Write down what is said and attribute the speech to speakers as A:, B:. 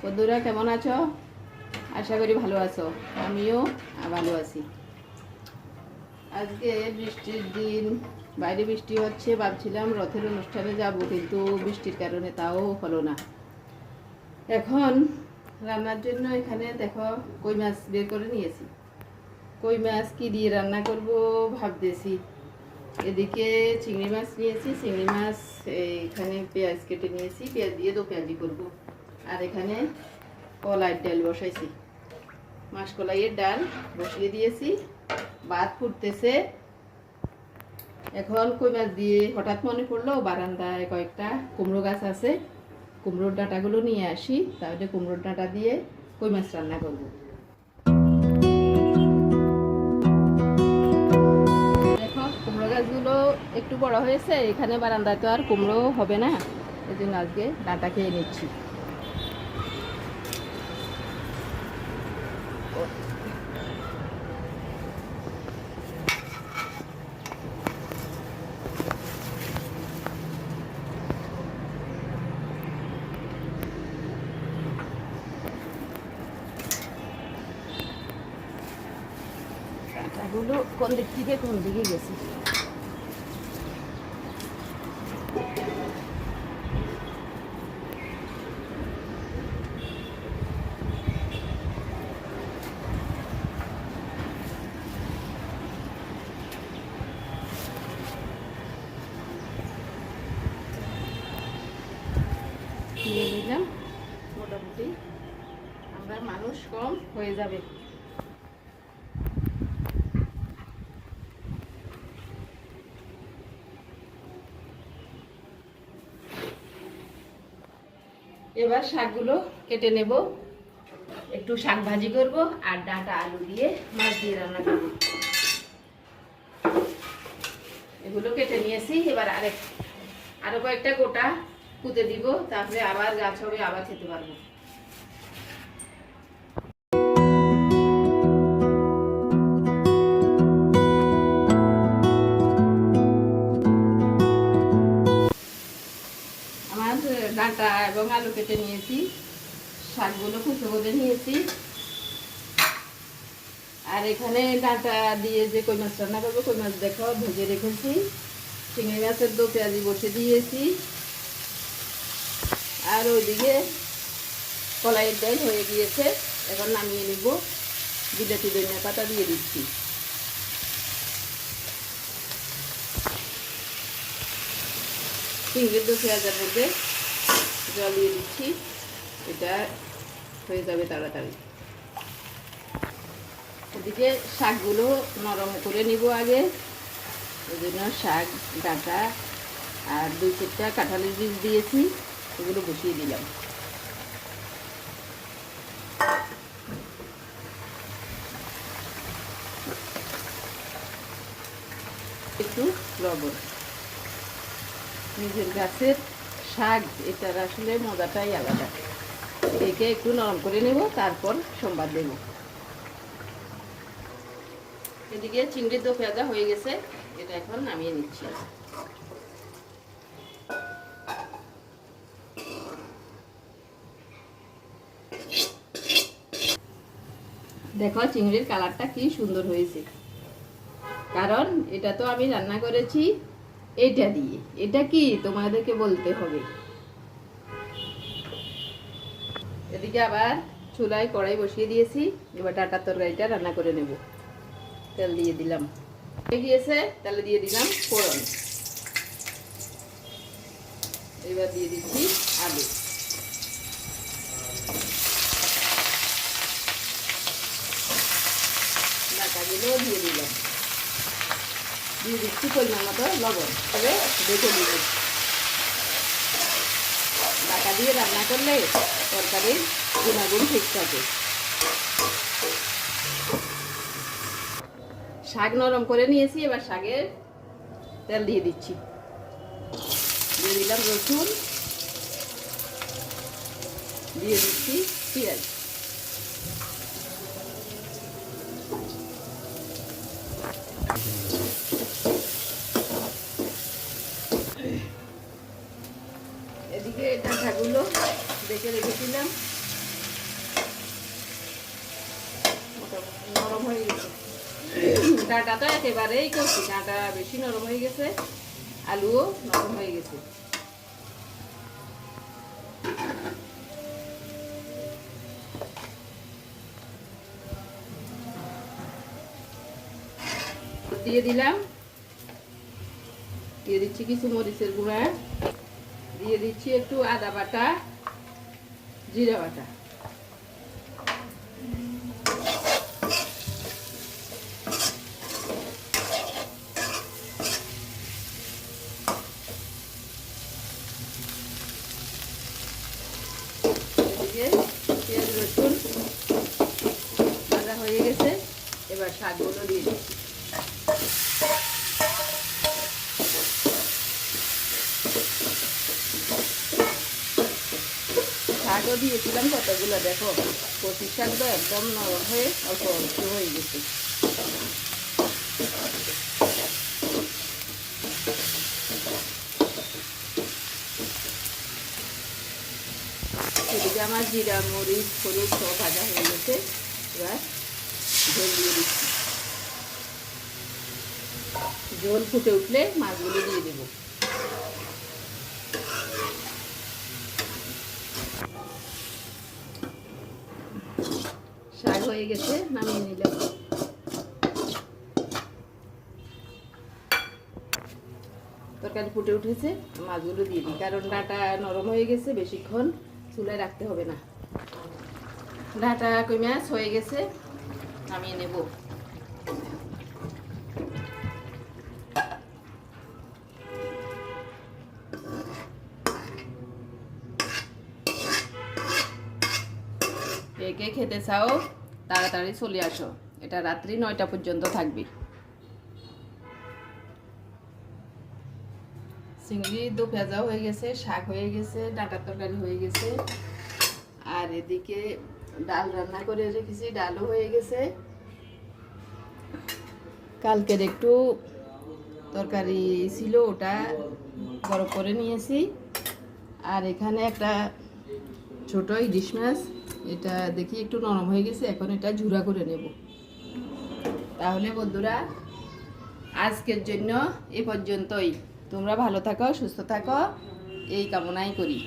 A: বন্ধুরা কেমন আছো? আশা করি ভালো আছো। আমিও ভালো আছি। আজকে বৃষ্টির দিন, বাইরে বৃষ্টি হচ্ছে। ভাবছিলাম রথের অনুষ্ঠানে যাব, কিন্তু বৃষ্টির কারণে তাও হলো না। এখন রান্নার জন্য এখানে দেখো কই মাছ বের করে নিয়েছি। কই মাছ কি দিয়ে রান্না করব ভাবতেছি। এদিকে চিংড়ি মাছ নিয়েছি। চিংড়ি মাছ এখানে পেঁয়াজ কেটে নিয়েছি, পেঁয়াজ দিয়ে তো পেঁয়াজি করব। আর এখানে কলাইয়ের ডাল বসাইছি, মাসকলাইয়ের ডাল বসিয়ে দিয়েছি। ভাত ফুটতেছে। এখন কই মাছ দিয়ে হঠাৎ মনে পড়লো বারান্দায় কয়েকটা কুমড়ো গাছ আছে, কুমড়োর ডাঁটাগুলো নিয়ে আসি, তাহলে কুমড়োর ডাঁটা দিয়ে কই মাছ রান্না করব। দেখো কুমড়ো গাছগুলো একটু বড় হয়েছে, এখানে বারান্দায় তো আর কুমড়ো হবে না, এই জন্য আজকে ডাঁটা খেয়ে নিচ্ছি। ডাঁটাগুলো কোন দিক থেকে কোন দিকে গেছে। নিয়ে নিলাম, মোটামুটি আমরা মানুষ কম হয়ে যাবে। এবার শাকগুলো কেটে নেব, একটু শাক ভাজি করব আর ডাঁটা আলু দিয়ে মাছ দিয়ে রান্না করব। এগুলো কেটে নিয়েছি। এবার আরো কয়েকটা গোটা কুতে দিব, তারপরে আবার গাছ হবে, আবার খেতে পারবো। আমার ডাঁটা এবং আলু কেটে নিয়েছি, শাকগুলো কুচো করে নিয়েছি। আর এখানে ডাঁটা দিয়ে যে কই মাছ রান্না করবো, কই মাছ দেখো ভেজে রেখেছি। চিংড়ি মাছের দো পেঁয়াজি বসে দিয়েছি। আর ওইদিকে কলাইয়ের ডাল হয়ে গিয়েছে, এখন নামিয়ে নিব। বিলাতি ধনিয়া পাতা দিয়ে দিচ্ছি। চিংড়ির দো পেঁয়াজের মধ্যে জল দিয়ে দিচ্ছি, এটা হয়ে যাবে তাড়াতাড়ি। এদিকে শাকগুলো নরম করে নিব আগে, ওই জন্য শাক, ডাঁটা আর 2-4টা কাঁঠালের বীজ দিয়েছি, এগুলো বসিয়ে দিলাম। একটু লবণ, নিজের গাছের শাক, এটার আসলে মজাটাই আলাদা। একে একটু নরম করে নেব, তারপর সোমবার দেব। এদিকে চিংড়ির দো পেঁয়াজা হয়ে গেছে, এটা এখন নামিয়ে নিচ্ছি। দেখো চিংড়ির কালারটা কি সুন্দর হয়েছে, কারণ এটা তো আমি রান্না করেছি এটা দিয়ে। এটা কি তোমাদেরকে বলতে হবে। এদিকে আবার চুলায় কড়াই বসিয়ে দিয়েছি, এবার ডাঁটার তরকারিটা রান্না করে নেব। তেল দিয়ে দিলাম, হয়ে গিয়েছে, তেলে দিয়ে দিলাম ফোড়ন। এবার দিয়ে দিচ্ছি আলু, ডাঁটাগুলো দিয়ে দিলাম, দিয়ে দিচ্ছি পরিমাণ মতো লবণ, তবে দেখে দিব। ডাঁটা দিয়ে রান্না করলে তরকারির গুণাগুণ ঠিক থাকে। শাক নরম করে নিয়েছি, এবার শাকের তেল দিয়ে দিচ্ছি। দিয়ে দিলাম রসুন, দিয়ে দিচ্ছি পেঁয়াজ। এদিকে ডাঁটাগুলো বেঁচে রেখেছিলাম, নরম হয়ে গেছে। ডাঁটা তো একেবারেই করছি, ডাঁটা বেশি নরম হয়ে গেছে, আলুও নরম হয়ে গেছে। দিয়ে দিলাম, দিয়ে দিচ্ছি কিছু মরিচের গুঁড়া, দিয়ে দিচ্ছি একটু আদা বাটা, জিরা বাটা। এদিকে পেঁয়াজ রসুন ভাজা হয়ে গেছে, এবার শাকগুলো দিয়ে দিচ্ছি। শাকও দিয়েছিলাম কতগুলো, দেখো কচি শাক তো একদম নরম হয়ে অল্প অল্প হয়ে গেছে। এদিকে আমার জিরা মরিচ হলুদ সব ভাজা হয়ে গেছে, এবার ঝোল দিয়ে দিচ্ছি। ঝোল ফুটে উঠলে মাছগুলো দিয়ে দেবো। শাক হয়ে গেছে, নামিয়ে নিলাম। তরকারি ফুটে উঠেছে, মাছগুলো দিয়ে দিই, কারণ ডাঁটা নরম হয়ে গেছে, বেশিক্ষণ চুলায় রাখতে হবে না। ডাঁটা কই মাছ হয়ে গেছে, নামিয়ে নেব। কে কে খেতে চাও তাড়াতাড়ি চলে আসো, এটা রাত্রি 9টা পর্যন্ত থাকবে। চিংড়ি দো ভেজা হয়ে গেছে, শাক হয়ে গেছে, ডাঁটার তরকারি হয়ে গেছে, আর এদিকে ডাল রান্না করে রেখেছি, ডালও হয়ে গেছে। কালকের একটু তরকারি ছিল, ওটা গরম করে নিয়েছি। আর এখানে একটা ছোট ইলিশ মাছ, এটা দেখি একটু নরম হয়ে গেছে, এখন এটা ঝুরা করে নেব। তাহলে বন্ধুরা আজকের জন্য এ পর্যন্তই। তোমরা ভালো থাকো, সুস্থ থাকো, এই কামনাই করি।